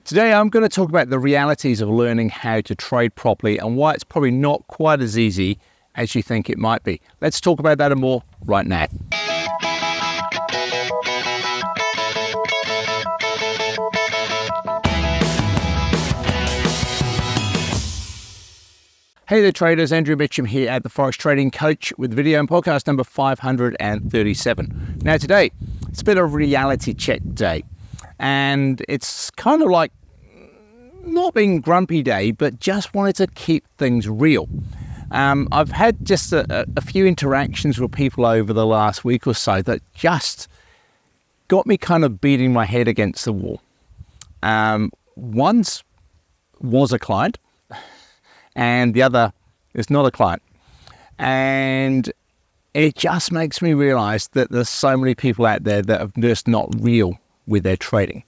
Today I'm going to talk about the realities of learning how to trade properly and why it's probably not quite as easy as you think it might be. Let's talk about that and more right now. Hey there traders, Andrew Mitchem here at the Forex Trading Coach with video and podcast number 537. Now today, it's a bit of a reality check day, and it's kind of like not being grumpy day, but just wanted to keep things real. I've had just a few interactions with people over the last week or so that just got me kind of beating my head against the wall. One was a client, and the other is not a client. And it just makes me realize that there's so many people out there that are just not real with their trading.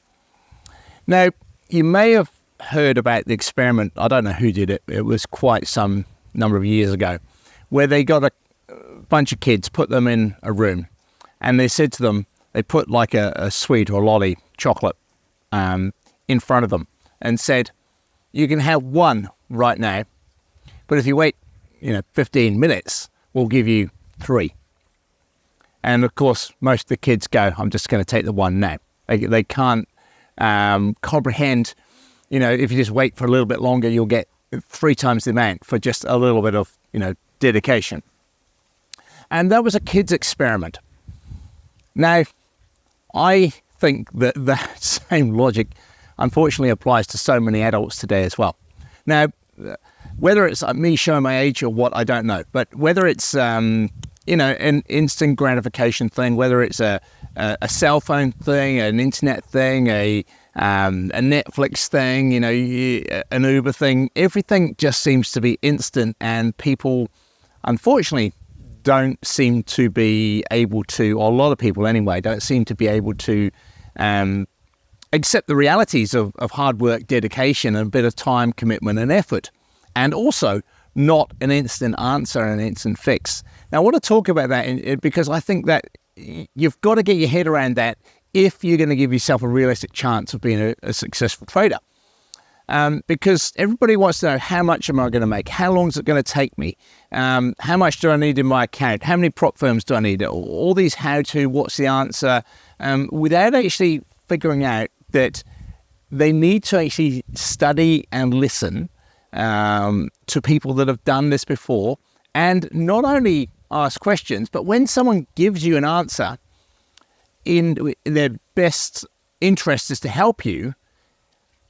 Now, you may have heard about the experiment. I don't know who did it. It was quite some number of years ago, where they got a bunch of kids, put them in a room, and they said to them, they put like a sweet or a lolly chocolate in front of them and said, you can have one right now, but if you wait 15 minutes, we'll give you 3. And of course, most of the kids go, I'm just going to take the one now. They can't comprehend, if you just wait for a little bit longer, you'll get 3 times the amount for just a little bit of, dedication. And that was a kid's experiment. Now, I think that that same logic unfortunately applies to so many adults today as well. Now, whether it's me showing my age or what, I don't know. But whether it's, an instant gratification thing, whether it's a cell phone thing, an internet thing, a Netflix thing, an Uber thing, everything just seems to be instant, and people, unfortunately, don't seem to be able to, or a lot of people anyway, don't seem to be able to accept the realities of hard work, dedication, and a bit of time, commitment, and effort. And also not an instant answer and an instant fix. Now, I want to talk about that because I think that you've got to get your head around that if you're going to give yourself a realistic chance of being a successful trader. Because everybody wants to know, how much am I going to make? How long is it going to take me? How much do I need in my account? How many prop firms do I need? All these how-to, what's the answer? Without actually figuring out that they need to actually study and listen to people that have done this before, and not only ask questions, but when someone gives you an answer, in their best interest is to help you,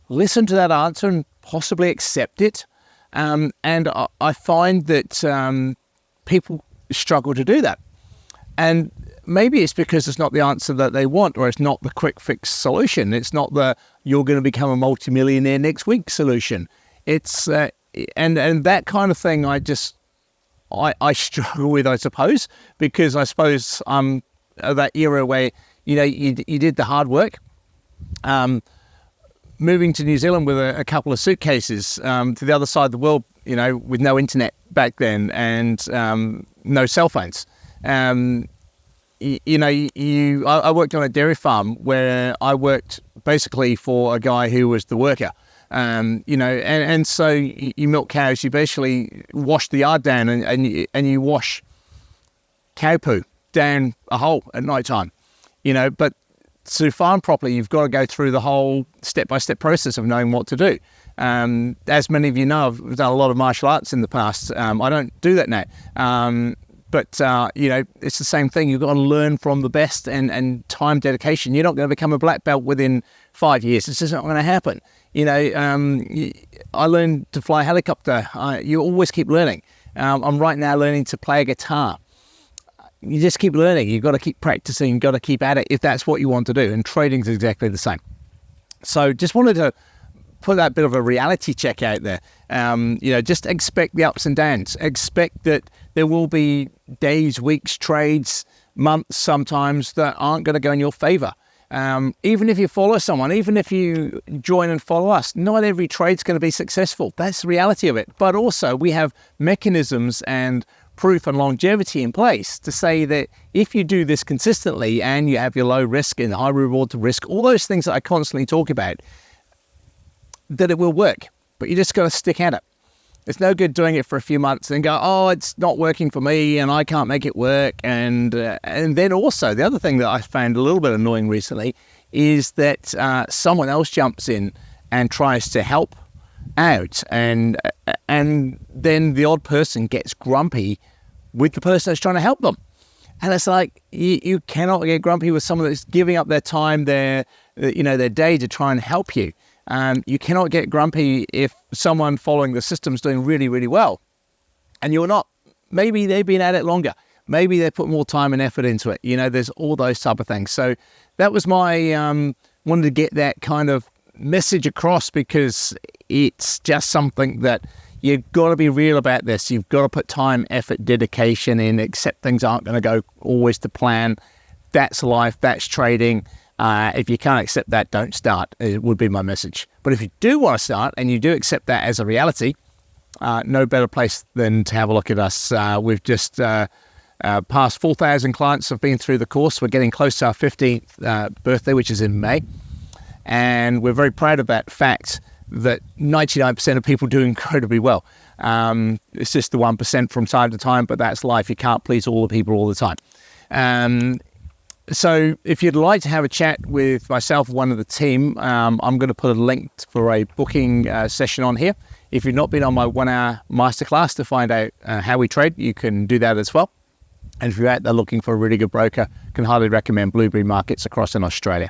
listen to that answer and possibly accept it. And I find that people struggle to do that. And maybe it's because it's not the answer that they want, or it's not the quick fix solution. It's not the you're going to become a multimillionaire next week solution. It's and that kind of thing I struggle with, I suppose, because I suppose I'm that era where you did the hard work. Moving to New Zealand with a couple of suitcases to the other side of the world, with no internet back then and no cell phones. I worked on a dairy farm where I worked basically for a guy who was the worker. And so you milk cows, you basically wash the yard down and you wash cow poo down a hole at night time, but to farm properly, you've got to go through the whole step-by-step process of knowing what to do. As many of you know, I've done a lot of martial arts in the past. I don't do that now. But it's the same thing. You've got to learn from the best and time dedication. You're not going to become a black belt within 5 years. It's just not going to happen. I learned to fly a helicopter. You always keep learning. I'm right now learning to play a guitar. You just keep learning. You've got to keep practicing. You've got to keep at it if that's what you want to do. And trading is exactly the same. So just wanted to put that bit of a reality check out there. Just expect the ups and downs. Expect that there will be days, weeks, trades, months sometimes that aren't going to go in your favor. Even if you follow someone, even if you join and follow us, not every trade's going to be successful. That's the reality of it. But also we have mechanisms and proof and longevity in place to say that if you do this consistently and you have your low risk and high reward to risk, all those things that I constantly talk about, that it will work, but you just got to stick at it. It's no good doing it for a few months and go, oh, it's not working for me and I can't make it work. And then also the other thing that I found a little bit annoying recently is that someone else jumps in and tries to help out, and then the odd person gets grumpy with the person that's trying to help them. And it's like, you cannot get grumpy with someone that's giving up their time, their day to try and help you. You cannot get grumpy if someone following the system is doing really, really well and you're not. Maybe they've been at it longer. Maybe they put more time and effort into it. There's all those type of things. So that was my, wanted to get that kind of message across, because it's just something that you've got to be real about this. You've got to put time, effort, dedication in, accept things aren't going to go always to plan. That's life, that's trading. If you can't accept that, don't start. It would be my message. But if you do want to start and you do accept that as a reality, no better place than to have a look at us. We've just past 4,000 clients have been through the course. We're getting close to our 15th birthday, which is in May. And we're very proud of that fact that 99% of people do incredibly well. It's just the 1% from time to time, but that's life. You can't please all the people all the time. So if you'd like to have a chat with myself, one of the team, I'm going to put a link for a booking session on here. If you've not been on my 1-hour masterclass to find out how we trade, you can do that as well. And if you're out there looking for a really good broker, can highly recommend Blueberry Markets across in Australia.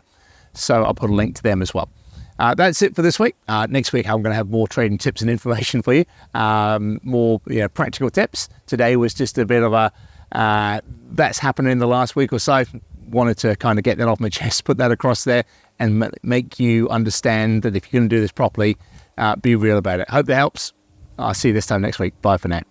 So I'll put a link to them as well. That's it for this week. Next week, I'm going to have more trading tips and information for you, more practical tips. Today was just a bit of a, that's happened in the last week or so. Wanted to kind of get that off my chest, put that across there, and make you understand that if you're going to do this properly, be real about it. Hope that helps. I'll see you this time next week. Bye for now.